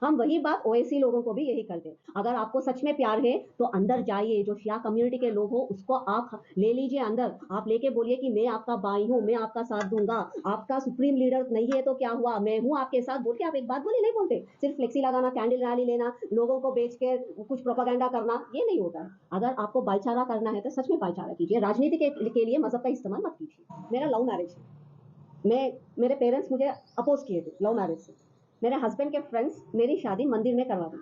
हम वही बात ओवैसी लोगों को भी यही करते हैं। अगर आपको सच में प्यार है तो अंदर जाइए, जो शिया कम्युनिटी के लोग हो उसको आप ले लीजिए अंदर। आप लेके बोलिए कि मैं आपका भाई हूँ, मैं आपका साथ दूंगा। आपका सुप्रीम लीडर नहीं है तो क्या हुआ, मैं हूँ आपके साथ बोल के आप एक बात बोले नहीं बोलते। सिर्फ फ्लेक्सी लगाना, कैंडल रैली लेना, लोगों को बेच के कुछ प्रोपागेंडा करना, ये नहीं होता है। अगर आपको भाईचारा करना है तो सच में भाईचारा कीजिए। राजनीति के लिए मजहब का इस्तेमाल मत कीजिए। मेरा लव मैरिज है। मैं मेरे पेरेंट्स मुझे अपोज किए थे लव मैरिज से। मेरे हस्बैंड के फ्रेंड्स मेरी शादी मंदिर में करवा दी।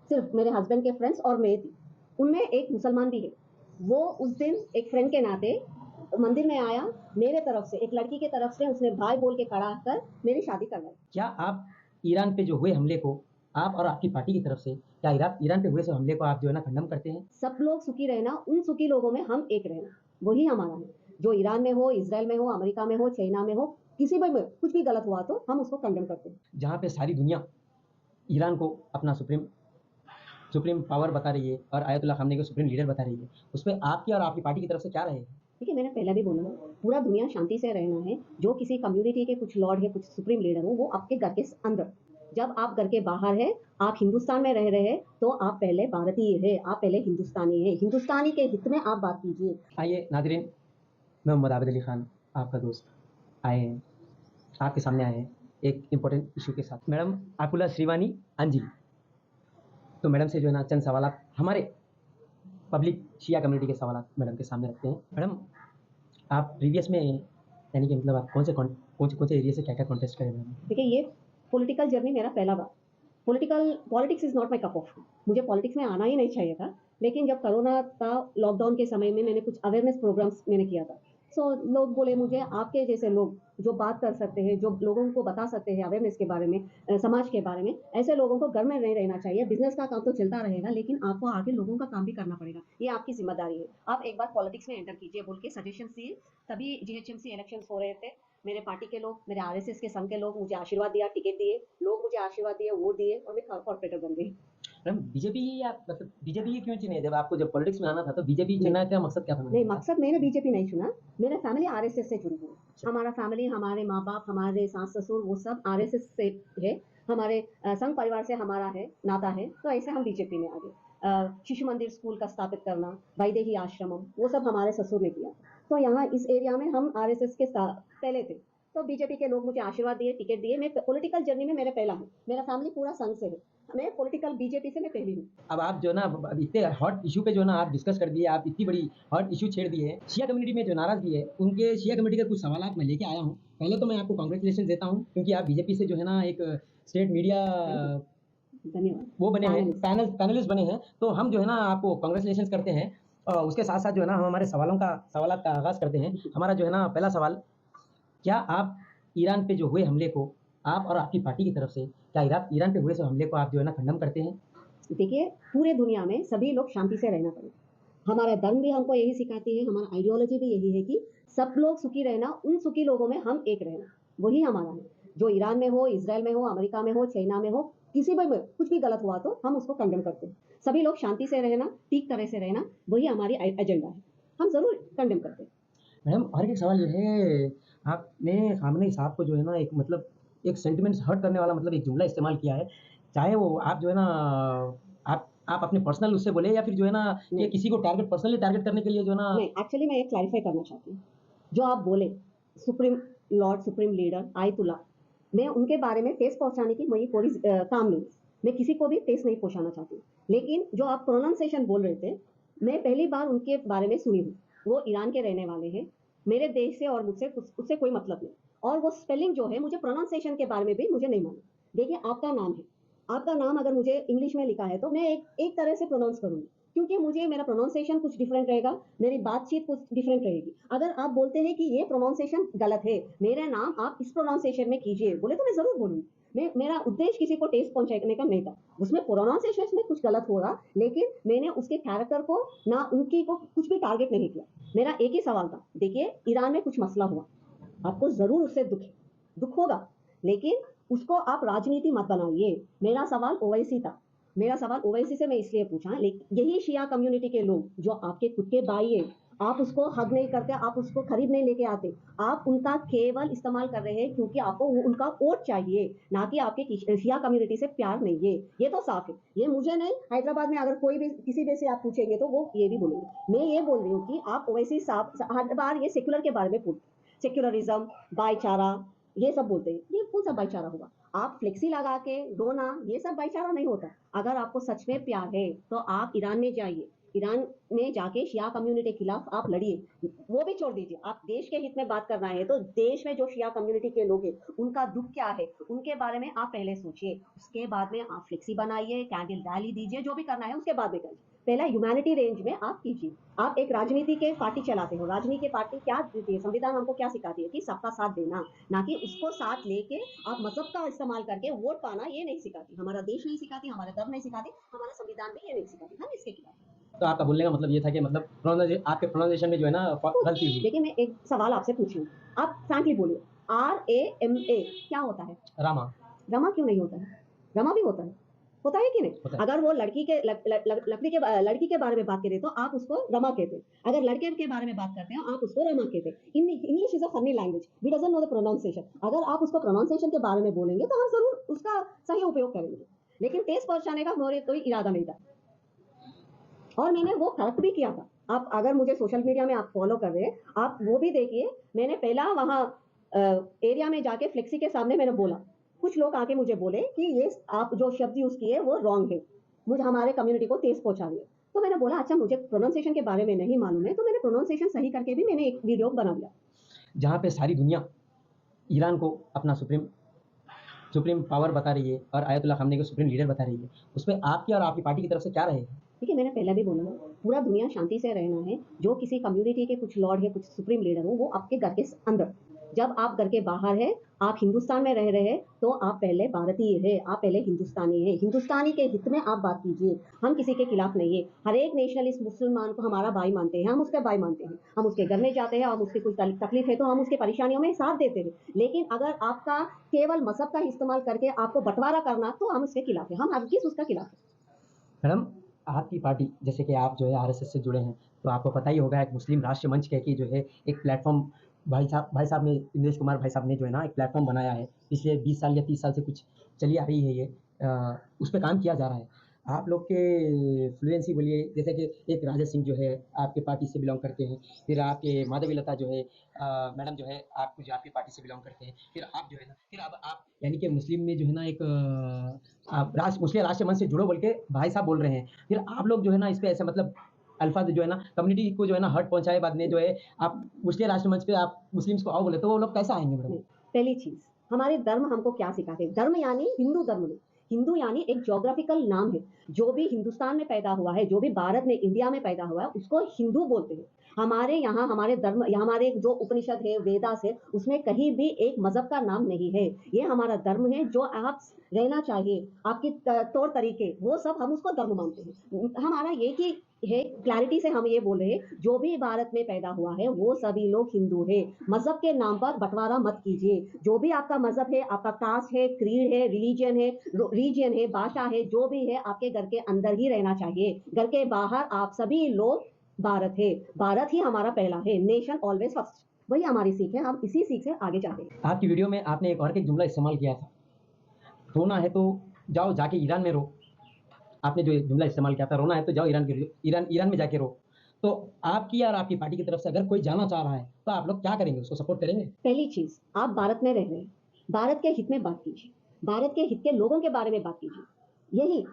सिर्फ मेरे हस्बैंड के फ्रेंड्स और मैं थी। उनमें एक मुसलमान भी है। वो उस दिन एक फ्रेंड के नाते मंदिर में आया, मेरे तरफ से एक लड़की के तरफ से उसने भाई बोल के खड़ा कर मेरी शादी करवाई। क्या आप ईरान पे जो हुए हमले को, आप और आपकी पार्टी की तरफ से, क्या ईरान पे हुए सब हमले को आप जो है ना खंडन करते हैं? सब लोग सुखी रहना, उन सुखी लोगों में हम एक रहना, वही हमारा है। जो ईरान में हो, इसराइल में हो, अमेरिका में हो, चाइना में हो, किसी भी में कुछ भी गलत हुआ तो हम उसको कंडेम करते हैं। जहाँ पे सारी दुनिया ईरान को अपना सुप्रीम सुप्रीम पावर बता रही है और आयतुल्लाह खामनेई को सुप्रीम लीडर बता रही है, उस पर आपकी और आपकी पार्टी की तरफ से क्या रहे? ठीक है, मैंने पहले भी बोला, पूरा दुनिया शांति से रहना है। जो किसी कम्युनिटी के कुछ लॉर्ड है, कुछ सुप्रीम लीडर हो, वो आपके घर के अंदर। जब आप घर के बाहर है, आप हिंदुस्तान में रह रहे हैं तो आप पहले भारतीय है, आप पहले हिंदुस्तानी है। हिंदुस्तानी के हित में आप बात कीजिए। आइए नाजरीन, मैं मोहम्मद आबिद अली खान, आपका दोस्त, आए हैं, आपके सामने आए हैं एक इम्पोर्टेंट इशू के साथ। मैडम आकुला श्रीवानी अंजलि, तो मैडम से जो है ना चंद सवाल हमारे पब्लिक शिया कम्युनिटी के सवाल मैडम के सामने रखते हैं। मैडम, आप प्रीवियस में यानी कि मतलब आप कौन से एरिया से क्या क्या कॉन्टेस्ट करें मैडम? देखिए, ये पॉलिटिकल जर्नी मेरा पहला बार। Politics is not my cup of. मुझे पॉलिटिक्स में आना ही नहीं चाहिए था। लेकिन जब कोरोना था, लॉकडाउन के समय में मैंने कुछ अवेयरनेस प्रोग्राम्स मैंने किया था। लोग बोले मुझे, आपके जैसे लोग जो बात कर सकते हैं, जो लोगों को बता सकते हैं अवेयरनेस के बारे में, समाज के बारे में, ऐसे लोगों को घर में नहीं रहना चाहिए। बिजनेस का काम तो चलता रहेगा, लेकिन आपको आगे लोगों का काम भी करना पड़ेगा। ये आपकी जिम्मेदारी है। आप एक बार पॉलिटिक्स में एंटर कीजिए बोल के सजेशन दिए। तभी जीएचएमसी इलेक्शन हो रहे थे। मेरे पार्टी के लोग, मेरे आरएसएस के संघ के लोग मुझे आशीर्वाद दिया, टिकट दिए, लोग मुझे आशीर्वाद दिए, वोट दिए और मैं कॉर्पोरेटर बन गई। मैडम बीजेपी ही आप मतलब बीजेपी ही क्यों चुने? जब आपको जब पॉलिटिक्स में आना था तो बीजेपी चुनना का मकसद क्या था नहीं, मैडम? मकसद मैंने बीजेपी नहीं चुना। मेरा फैमिली आरएसएस से जुड़ी हुई है। हमारा फैमिली, हमारे माँ बाप, हमारे सास ससुर, वो सब आरएसएस से है। हमारे संघ परिवार से हमारा है, नाता है, तो ऐसे हम बीजेपी में आ गए। शिशु मंदिर स्कूल का स्थापित करना, वैदेही आश्रमम, वो सब हमारे ससुर ने किया। तो यहाँ इस एरिया में हम आरएसएस के पहले थे। तो बीजेपी के लोग मुझे आशीर्वाद दिए, टिकट दिए। मैं पॉलिटिकल जर्नी में मेरे पहला हूँ। मेरा फैमिली पूरा संघ से है। मैं पॉलिटिकल बीजेपी से मैं पहली हूँ। अब आप जो ना अब इतने हॉट इशू पे जो ना आप डिस्कस कर दिए, आप इतनी बड़ी हॉट इशू छेड़ दिए हैं। शिया कम्युनिटी में जो नाराजगी है, उनके शिया कम्युनिटी के कुछ सवाल मैं लेके आया हूँ। पहले तो मैं आपको कांग्रेचुलेशन देता हूँ क्योंकि आप बीजेपी से जो है ना एक स्टेट मीडिया धन्यवाद। वो बने हैं, पैनलिस्ट बने हैं, तो हम जो है ना आपको कांग्रेचुलेशन करते हैं। और उसके साथ साथ जो है ना हम हमारे सवालात का आगाज करते हैं। हमारा जो है ना पहला सवाल, क्या आप ईरान पे जो हुए हमले को, आप और आपकी पार्टी की तरफ से, क्या ईरान पे हुए सब हमले को आप जो है ना खंडन करते हैं? देखिए, पूरे दुनिया में सभी लोग शांति से रहना पड़ेगा। हमारा धर्म भी हमको यही सिखाती है, हमारा आइडियोलॉजी भी यही है कि सब लोग सुखी रहना, उन सुखी लोगों में हम एक रहना, वही हमारा है। जो ईरान में हो, इसराइल में हो, अमेरिका में हो, चाइना में हो, किसी भी में कुछ भी गलत हुआ तो हम उसको कंडेम करते हैं। सभी लोग शांति से रहना, ठीक तरह से रहना, वही हमारी एजेंडा है। हम जरूर कंडेम करते हैं। मैडम और एक सवाल ये है, आपने खामनेई साहब को जो है ना एक मतलब एक सेंटिमेंट्स हर्ट करने वाला मतलब एक जुमला इस्तेमाल किया है। चाहे वो आप जो है ना आप अपने पर्सनल उससे बोले या फिर जो है ना ये किसी को पर्सनली टारगेट करने के लिए जो है ना? नहीं, एक्चुअली मैं ये क्लैरिफाई करना चाहती हूँ। जो आप बोले supreme Lord, supreme leader ayatollah, मैं उनके बारे में ठेस पहुंचाने की मेरी कोई काम नहीं। मैं किसी को भी ठेस नहीं पहुंचाना चाहती। लेकिन जो आप प्रोनाउंसिएशन बोल रहे थे, मैं पहली बार उनके बारे में सुनी हूँ। वो ईरान के रहने वाले हैं। मेरे देश से और मुझसे उससे कोई मतलब नहीं। और वो स्पेलिंग जो है, मुझे प्रोनाउंसिएशन के बारे में भी मुझे नहीं मालूम। देखिए, आपका नाम है, आपका नाम अगर मुझे इंग्लिश में लिखा है तो मैं एक तरह से प्रोनाउंस करूंगी, क्योंकि मुझे मेरा प्रोनाउंसिएशन कुछ डिफरेंट रहेगा, मेरी बातचीत कुछ डिफरेंट रहेगी। अगर आप बोलते हैं कि ये प्रोनाउंसिएशन गलत है, मेरा नाम आप इस प्रोनाउंसिएशन में कीजिए बोले तो मैं जरूर बोलूंगी। मेरा उद्देश्य किसी को टेस्ट पहुंचाने का नहीं था। उसमें प्रोनाउंसिएशन में कुछ गलत होगा, लेकिन मैंने उसके कैरेक्टर को ना उनकी को कुछ भी टारगेट नहीं किया। मेरा एक ही सवाल था। देखिए, ईरान में कुछ मसला हुआ, आपको जरूर उससे दुख होगा, लेकिन उसको आप राजनीति मत बनाइए। मेरा सवाल ओवैसी था। मेरा सवाल ओवैसी से मैं इसलिए पूछा, लेकिन यही शिया कम्युनिटी के लोग जो आपके खुद के भाई है, आप उसको हग नहीं करते, आप उसको खरीद नहीं लेके आते। आप उनका केवल इस्तेमाल कर रहे हैं क्योंकि आपको उनका वोट चाहिए, ना कि आपके शिया कम्युनिटी से प्यार नहीं है। ये तो साफ है। ये मुझे नहीं, हैदराबाद में अगर कोई भी किसी भी से आप पूछेंगे तो वो ये भी बोलेंगे। मैं ये बोल रही हूँ कि आप ओवैसी साहब हर बार ये सेक्युलर के बारे में पूछते, सेक्युलरिज्म, भाईचारा, ये सब बोलते हैं। ये कौन सा भाईचारा हुआ? आप फ्लेक्सी लगा के रोना, ये सब भाईचारा नहीं होता। अगर आपको सच में प्यार है तो आप ईरान में जाइए, ईरान में जाके शिया कम्युनिटी के खिलाफ आप लड़िए। वो भी छोड़ दीजिए, आप देश के हित में बात करना है तो देश में जो शिया कम्युनिटी के लोग हैं उनका दुख क्या है उनके बारे में आप पहले सोचिए। उसके बाद में आप फ्लेक्सी बनाइए, कैंडल रैली दीजिए, जो भी करना है उसके बाद में करिए। पहला ह्यूमैनिटी रेंज में आप कीजिए। आप एक राजनीति के पार्टी चलाते हो, राजनीति की पार्टी क्या देती है? संविधान हमको क्या सिखाती है? कि सबका साथ देना, ना कि उसको साथ लेके आप मजहब का इस्तेमाल करके वोट पाना। ये नहीं सिखाती, हमारा देश नहीं सिखाती, हमारा धर्म नहीं सिखाती, हमारा संविधान भी ये नहीं सिखाती। हम इसके खिलाफ हैं। तो आपका बोलने का मतलब ये था कि मतलब आपके प्रोनाउंसिएशन में जो है ना गलती हुई। देखिए, मैं एक सवाल आपसे पूछ रही हूँ, आप फ्रैंकली बोलिए, RAMA क्या होता है? रामा रमा क्यों नहीं होता है? रमा भी होता है कि नहीं? होता है। अगर वो लड़की के लड़की के बारे में बात करें तो आप उसको रमा कहते हैं। अगर लड़के के बारे में बात करते हैं आप उसको रमा कहते हैं। English is a funny language, we doesn't know the pronunciation. अगर आप उसको प्रोनाउंसिएशन के बारे में बोलेंगे तो हम जरूर उसका सही उपयोग करेंगे, लेकिन तेज पहुंचाने का हमारे कोई इरादा नहीं था। और मैंने वो करेक्ट भी किया था। आप अगर मुझे सोशल मीडिया में आप फॉलो कर रहे हैं, आप वो भी देखिए। मैंने पहला वहाँ एरिया में जाके फ्लेक्सी के सामने मैंने बोला। कुछ लोग आके मुझे बोले कि ये आप जो शब्द यूज किए वो रॉन्ग है, मुझे हमारे कम्युनिटी को ठेस पहुंचा रही है। तो मैंने बोला अच्छा, मुझे प्रोनाउंसिएशन के बारे में नहीं मालूम है, तो मैंने प्रोनाउंसिएशन सही करके भी मैंने एक वीडियो बना दिया। जहाँ पे सारी दुनिया ईरान को अपना सुप्रीम सुप्रीम पावर बता रही है और आयतुल्ला खामनी को सुप्रीम लीडर बता रही है, उसमें आपकी और आपकी पार्टी की तरफ से क्या रहे? ठीक है, मैंने पहले भी बोला, पूरा दुनिया शांति से रहना है। जो किसी कम्युनिटी के कुछ लॉर्ड है, कुछ सुप्रीम लीडर हो, वो आपके घर के अंदर। जब आप घर के बाहर है, आप हिंदुस्तान में रह रहे हैं, तो आप पहले भारतीय है, आप पहले हिंदुस्तानी है। हिंदुस्तानी के हित में आप बात कीजिए। हम किसी के खिलाफ नहीं है। हर एक नेशनलिस्ट मुसलमान को हमारा भाई मानते हैं, हम उसके भाई मानते हैं। हम उसके घर में जाते हैं, हम उसकी कोई तकलीफ है तो हम उसकी परेशानियों में साथ देते हैं। लेकिन अगर आपका केवल मजहब का इस्तेमाल करके आपको बंटवारा करना, तो हम उसके खिलाफ है। हम हर किस उसका खिलाफ है। मैडम, आपकी पार्टी जैसे कि आप जो है आरएसएस से जुड़े हैं, तो आपको पता ही होगा एक मुस्लिम राष्ट्रीय मंच कह के जो है एक प्लेटफॉर्म भाई साहब ने, इंद्रेश कुमार भाई साहब ने जो है ना एक प्लेटफॉर्म बनाया है। पिछले 20 साल या 30 साल से कुछ चली आ रही है ये, उस पे काम किया जा रहा है। आप लोग के फ्लुएंसी बोलिए, जैसे कि एक राजा सिंह जो है आपके पार्टी से बिलोंग करते हैं, फिर आपके माधवी लता जो है मैडम जो है आपकी पार्टी से बिलोंग करते हैं, फिर आप जो है ना, फिर अब आप यानी कि मुस्लिम में जो है ना एक आप मुस्लिम राष्ट्रीय मंच से जुड़ो बोल के भाई साहब बोल रहे हैं। फिर आप लोग जो है ना इस पे ऐसे मतलब अल्फाज जो है ना कम्युनिटी को जो है ना हर्ट पहुंचाए बाद में जो है आप मुस्लिम राष्ट्रीय मंच पे आप मुस्लिम्स को आओ बोले, तो वो लोग कैसे आएंगे मैडम? नहीं, पहली चीज, हमारे धर्म हमको क्या सिखाते हैं? धर्म यानी हिंदू धर्म में, हिंदू यानी एक ज्योग्राफिकल नाम है। जो भी हिंदुस्तान में पैदा हुआ है, जो भी भारत में इंडिया में पैदा हुआ है, उसको हिंदू बोलते हैं। हमारे यहाँ हमारे धर्म, हमारे जो उपनिषद है, वेदास है, उसमें कहीं भी एक मजहब का नाम नहीं है। ये हमारा धर्म है। जो आप रहना चाहिए, आपकी तौर तरीके, वो सब हम उसको धर्म मानते हैं। हमारा ये कि है, क्लैरिटी से हम ये बोल रहे हैं, जो भी भारत में पैदा हुआ है वो सभी लोग हिंदू है। मजहब के नाम पर बंटवारा मत कीजिए। जो भी आपका मजहब है, आपका कास्ट है, क्रीड है, रिलीजन है, रीजन है, भाषा है, जो भी है, आपके घर के अंदर ही रहना चाहिए। घर के बाहर आप सभी लोग भारत है। भारत ही हमारा पहला है। नेशन ऑलवेज फर्स्ट, वही हमारी सीख है। हम इसी सीख से आगे चलते हैं। आपकी वीडियो में आपने एक और एक जुमला इस्तेमाल किया था, रोना है तो जाओ जाके ईरान में रो। आपने जो जुमला इस्तेमाल किया था, रोना है तो जाओ ईरान में जाके रो। तो आपकी और आपकी पार्टी की तरफ से अगर कोई जाना चाह रहा है तो आप लोग क्या करेंगे? उसको सपोर्ट करेंगे? पहली चीज, आप भारत में रह रहे हैं, भारत के हित में बात कीजिए, भारत के हित के लोगों के बारे में बात कीजिए। यही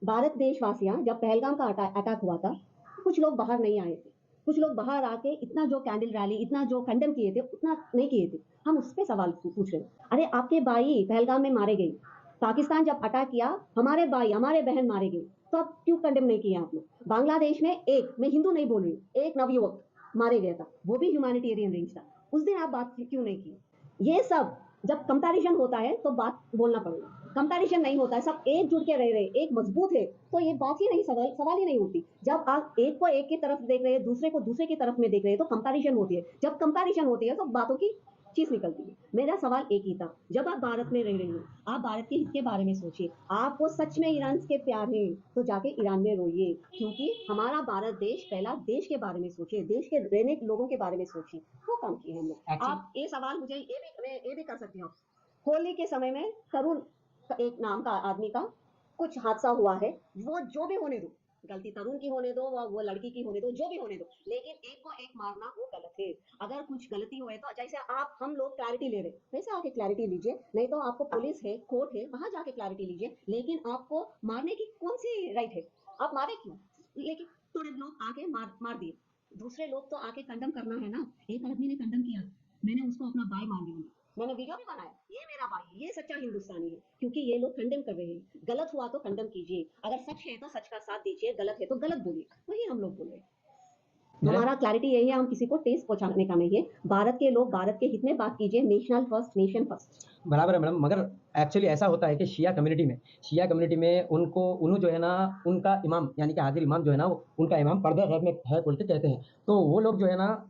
भारत देशवासियां, जब पहलगाम का अटैक हुआ था, कुछ लोग बाहर नहीं आए थे। कुछ लोग बाहर आके इतना जो कैंडल रैली, इतना जो कंडेम किए थे, उतना नहीं किए थे। हम उस पर सवाल पूछ रहे हैं। अरे आपके भाई पहलगाम में मारे गए, पाकिस्तान जब अटैक किया, हमारे भाई हमारे बहन मारे गए, तो आप क्यों कंडेम नहीं किया आपने? बांग्लादेश में एक, मैं हिंदू नहीं बोल रही हूँ, एक नवयुवक मारे गया था, वो भी ह्यूमैनिटेरियन रेंज था। उस दिन आप बात क्यों नहीं की? ये सब जब कंपैरिजन होता है तो बात बोलना पड़ेगा। कंपैरिजन नहीं होता है, सब एकजुट के रह रहे, एक मजबूत है, तो ये बात ही नहीं, सवाल ही नहीं होती। जब आप एक को एक की तरफ देख रहे हैं, दूसरे को दूसरे की तरफ में देख रहे हैं, तो कंपैरिजन होती है। जब कंपैरिजन होती है तो बातों की चीज निकलती है। मेरा सवाल एक ही था, जब आप भारत में रह रही हो, आप भारत के हित के बारे में सोचिए। आपको सच में ईरान के प्यार है तो जाके ईरान में रोइए, क्योंकि हमारा भारत देश पहला देश के बारे में सोचिए, देश के रहने के लोगों के बारे में सोचिए। वो काम किए हम लोग। एक्चुअली आप ये सवाल मुझे ये भी कर सकती हो। होली के समय में तरुण एक नाम का आदमी का कुछ हादसा हुआ है, वो जो भी होने दो, गलती तरुण की होने दो, वो लड़की की होने दो, जो भी होने दो, लेकिन एक को एक मारना वो गलत है। अगर कुछ गलती हुए तो जैसे आप हम लोग क्लैरिटी ले रहे, वैसे आके क्लैरिटी लीजिए, नहीं तो आपको पुलिस है, कोर्ट है, वहां जाके क्लैरिटी लीजिए। लेकिन आपको मारने की कौन सी राइट है? आप मारे क्यों? लेकिन थोड़े लोग आके मार दिए, दूसरे लोग तो आके कंडम करना है ना। एक आदमी ने कंडम किया, मैंने उसको अपना भाई मान लिया, मैंने वीडियो भी बनाया, ये मेरा भाई है, ये सच्चा हिंदुस्तानी है। क्योंकि ये लोग कंडेम कर रहे हैं। गलत हुआ तो कंडेम कीजिए, अगर सच है तो सच का साथ दीजिए, गलत है तो गलत बोलिए, वही हम लोग बोल रहे हैं। मैडम हमारा क्लैरिटी यही है, हम किसी को टेस्ट पहुंचाने का नहीं है। भारत के लोग भारत के हित में बात कीजिए, नेशनल फर्स्ट, नेशन फर्स्ट। बराबर है मैडम, मगर एक्चुअली ऐसा होता है कि शिया कम्युनिटी में उनको उन्हों जो है ना, उनका इमाम यानी कि हाजिर इमाम जो है ना, उनका इमाम पर्दा गैब में है बोल के कहते हैं। तो वो लोग जो है ना,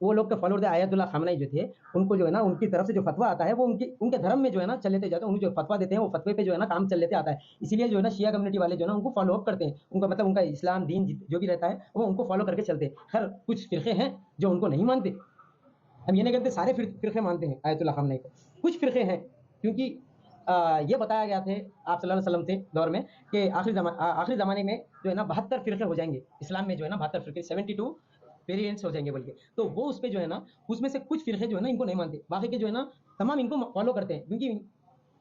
वो लोग के फॉलोअर थे आयतुल्ला खामनाई जो थे, उनको जो है ना, उनकी तरफ से जो फतवा आता है वो उनके धर्म में जो है ना चल लेते जाते हैं। उनको जो फतवा देते हैं वो फतवे पे जो है ना काम चल लेते आता है। इसीलिए जो है ना शिया कम्युनिटी वाले जो है ना उनको फॉलो अप करते हैं। उनका मतलब उनका इस्लाम दीन जो भी रहता है वो उनको फॉलो करके चलते हैं। खैर कुछ फिरके हैं जो उनको नहीं मानते। हम ये नहीं कहते सारे फिरके मानते हैं आयतुल्ला खामनाई को, कुछ फिरके हैं। क्योंकि ये बताया गया थे आप सल्लल्लाहु अलैहि वसल्लम थे दौर में कि आखिरी ज़माने में जो है ना 72 फिरके हो जाएंगे इस्लाम में, जो है ना 72 फिरके 72 वेरिएंट्स हो जाएंगे बल्कि। तो वो उस पे जो है ना, उसमें से कुछ फिरके जो है ना इनको नहीं मानते, बाकी के जो है ना तमाम इनको फॉलो करते हैं। क्योंकि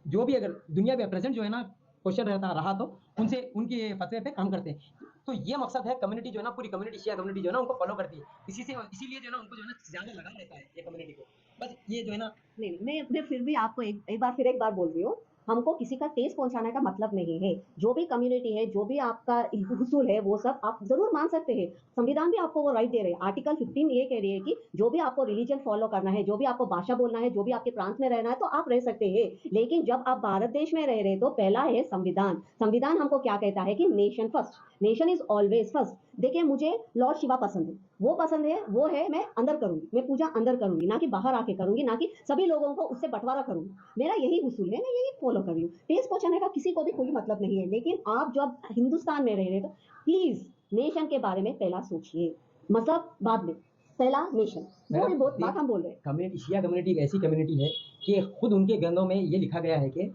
जो भी अगर दुनिया में प्रेजेंट जो है ना क्वेश्चन रहता रहा तो उनसे उनके फतवे पे काम करते हैं। तो ये मकसद है, कम्युनिटी जो है ना, पूरी कम्युनिटी शिया कम्युनिटी जो है ना उनको फॉलो करती है। इसीलिए जो है ना उनको जो है ना ज्यादा लगा रहता है ये कम्युनिटी को। बस ये जो है ना, नहीं, मैं फिर भी आपको एक बार बोल रही हूँ, हमको किसी का टेस्ट पहुंचाने का मतलब नहीं है। जो भी कम्युनिटी है, जो भी आपका हुसूल है, वो सब आप जरूर मान सकते हैं। संविधान भी आपको वो राइट दे रहे हैं। आर्टिकल 15 ये कह रही है कि जो भी आपको रिलीजन फॉलो करना है, जो भी आपको भाषा बोलना है, जो भी आपके प्रांत में रहना है, तो आप रह सकते हैं। लेकिन जब आप भारत देश में रह रहे हैं तो पहला है संविधान। संविधान हमको क्या कहता है कि nation first, nation is always first. देखिए, मुझे लॉर्ड शिवा पसंद है, वो पसंद है, वो है, मैं अंदर करूंगी, मैं पूजा अंदर करूंगी, ना कि बाहर आके करूंगी, ना कि सभी लोगों को उससे बंटवारा करूंगी। मेरा यही उसूल है, मैं यही फॉलो कर रही हूँ। टेस्ट पहुंचाने का किसी को भी कोई मतलब नहीं है। लेकिन आप जब हिंदुस्तान में रह रहे तो प्लीज नेशन के बारे में पहला सोचिए, मतलब बाद में, पहला नेशन। वो भी बहुत बात हम बोल रहे हैं। कम्युनिटी शिया कम्युनिटी एक ऐसी कम्युनिटी है कि खुद उनके ग्रंथों में ये लिखा गया है कि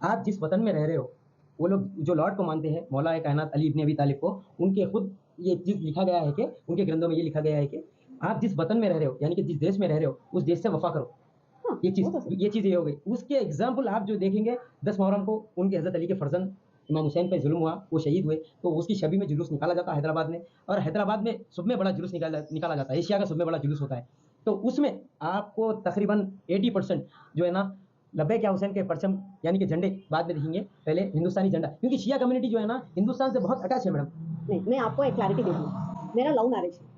आप जिस वतन में रह रहे हो, वो लोग जो लॉर्ड को मानते हैं, मौला कायनात अली इब्न अबी तालिब को, उनके खुद ये चीज लिखा गया है कि उनके ग्रंथों में ये लिखा गया है कि आप जिस वतन में रह रहे हो यानी कि जिस देश में रह रहे हो उस देश से वफा करो। हाँ, ये वो तो सही। चीज़ ये हो गई। उसके एग्जाम्पल आप जो देखेंगे, 10 मुहर्रम को उनके हज़रत अली के फर्जंद इमाम हुसैन पे जुल्म हुआ, वो शहीद हुए, तो उसकी शबी में जुलूस निकाला जाता है हैदराबाद में। और हैदराबाद में सब में बड़ा जुलूस निकाला जाता है, एशिया का सब में बड़ा जुलूस होता है। तो उसमें आपको तकरीबन 80% जो है ना लब्बैक या हुसैन के परचम यानी कि झंडे बाद में दिखेंगे, पहले हिंदुस्तानी झंडा। क्योंकि शिया कम्युनिटी जो है ना हिंदुस्तान से बहुत अटैच है मैडम। नहीं, मैं आपको एक क्लैरिटी देती हूँ। मेरा लव मैरिज है।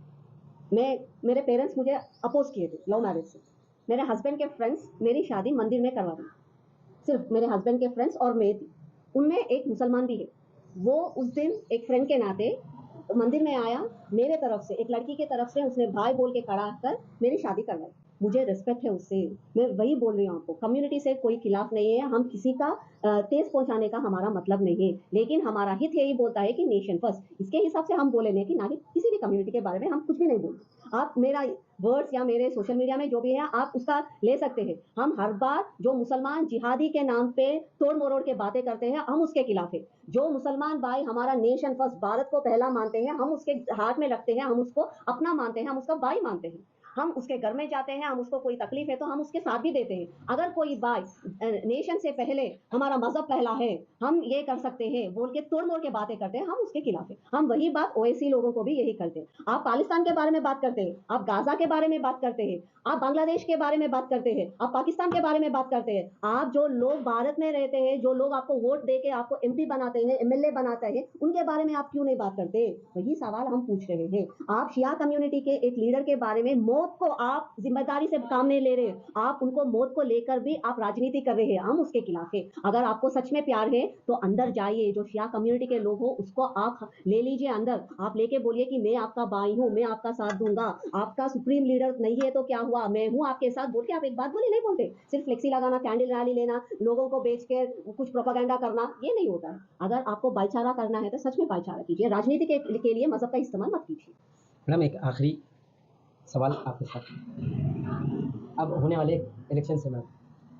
मेरे पेरेंट्स मुझे अपोज किए थे लव मैरिज से। मेरे हस्बैंड के फ्रेंड्स मेरी शादी मंदिर में करवा दी, सिर्फ मेरे हस्बैंड के फ्रेंड्स और मैं थी। उनमें एक मुसलमान भी है। वो उस दिन एक फ्रेंड के नाते मंदिर में आया, मेरे तरफ से, एक लड़की के तरफ से उसने भाई बोल के खड़ा कर मेरी शादी करवाई। मुझे रिस्पेक्ट है उससे। मैं वही बोल रही हूँ आपको, कम्युनिटी से कोई खिलाफ नहीं है। हम किसी का ठेस पहुंचाने का हमारा मतलब नहीं है। लेकिन हमारा हित यही बोलता है कि नेशन फर्स्ट, इसके हिसाब से हम बोले नहीं कि ना कि किसी भी कम्युनिटी के बारे में हम कुछ भी नहीं बोलते। आप मेरा वर्ड्स या मेरे सोशल मीडिया में जो भी है आप उसका ले सकते हैं। हम हर बार जो मुसलमान जिहादी के नाम पे तोड़ मरोड़ के बातें करते हैं, हम उसके खिलाफ है। जो मुसलमान भाई हमारा नेशन फर्स्ट, भारत को पहला मानते हैं, हम उसके हाथ में रखते हैं, हम उसको अपना मानते हैं, हम उसका भाई मानते हैं। हम उसके घर में जाते हैं, हम उसको कोई तकलीफ है तो हम उसके साथ भी देते हैं। अगर कोई भाई नेशन से पहले हमारा मजहब पहला है, हम ये कर सकते हैं बोल के तोड़ मोड़ के बातें करते हैं, हम उसके खिलाफ है। हम वही बात ओएसी लोगों को भी यही करते हैं। आप पाकिस्तान के बारे में बात करते हैं, आप गाजा के बारे में बात करते हैं, आप बांग्लादेश के बारे में बात करते हैं, आप पाकिस्तान के बारे में बात करते हैं। आप जो लोग भारत में रहते हैं, जो लोग आपको वोट दे के आपको एमपी बनाते हैं, एमएलए बनाते हैं, उनके बारे में आप क्यों नहीं बात करते? वही सवाल हम पूछ रहे हैं। आप शिया कम्युनिटी के एक लीडर के बारे में मोर मौत को आप जिम्मेदारी से काम नहीं ले रहे, आप उनको मौत को लेकर भी आप राजनीति कर रहे हैं, हम उसके खिलाफ है। अगर आपको सच में प्यार है तो अंदर जाइए, जो शिया कम्युनिटी के लोग हो उसको आप ले लीजिए अंदर, आप लेके बोलिए कि मैं आपका भाई हूँ, मैं आपका साथ दूंगा, आपका सुप्रीम लीडर नहीं है तो क्या हुआ, मैं हूँ आपके साथ बोल के आप एक बात बोले नहीं बोलते। सिर्फ फ्लेक्सी लगाना, कैंडल रैली लेना, लोगों को बेच के कुछ प्रोपागेंडा करना, ये नहीं होता है। अगर आपको भाईचारा करना है तो सच में भाईचारा कीजिए, राजनीति के लिए मजहब का इस्तेमाल मत कीजिए। मैडम एक आखिरी सवाल आपके साथ, अब होने वाले इलेक्शन से मैम,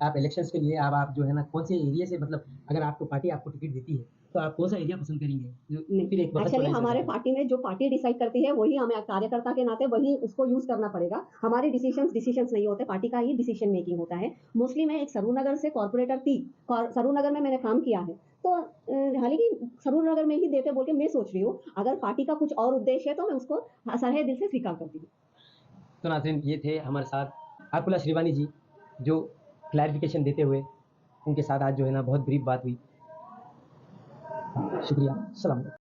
आप इलेक्शंस के लिए अब आप जो है ना कौन से एरिया से, मतलब अगर आपको पार्टी आपको टिकट देती है तो आप कौन सा एरिया पसंद करेंगे, जो फिर एक वक्त एक्चुअली चुनावी हमारे सरकार है। पार्टी में जो पार्टी डिसाइड करती है वही हमें कार्यकर्ता के नाते वही उसको यूज करना पड़ेगा। हमारे डिसीजंस नहीं होते, पार्टी का ही डिसीजन मेकिंग होता है। मोस्टली मैं एक सरूनगर से कॉर्पोरेटर थी, सरूनगर में मैंने काम किया है, तो हालांकि सरूनगर में ही देते बोल के मैं सोच रही हूँ, अगर पार्टी का कुछ और उद्देश्य है तो मैं उसको सरहे दिल से स्वीकार करती हूँ। तो नाज़रीन ये थे हमारे साथ आकुला श्रीवानी जी, जो क्लैरिफिकेशन देते हुए, उनके साथ आज जो है ना बहुत ब्रीफ बात हुई। शुक्रिया, सलाम।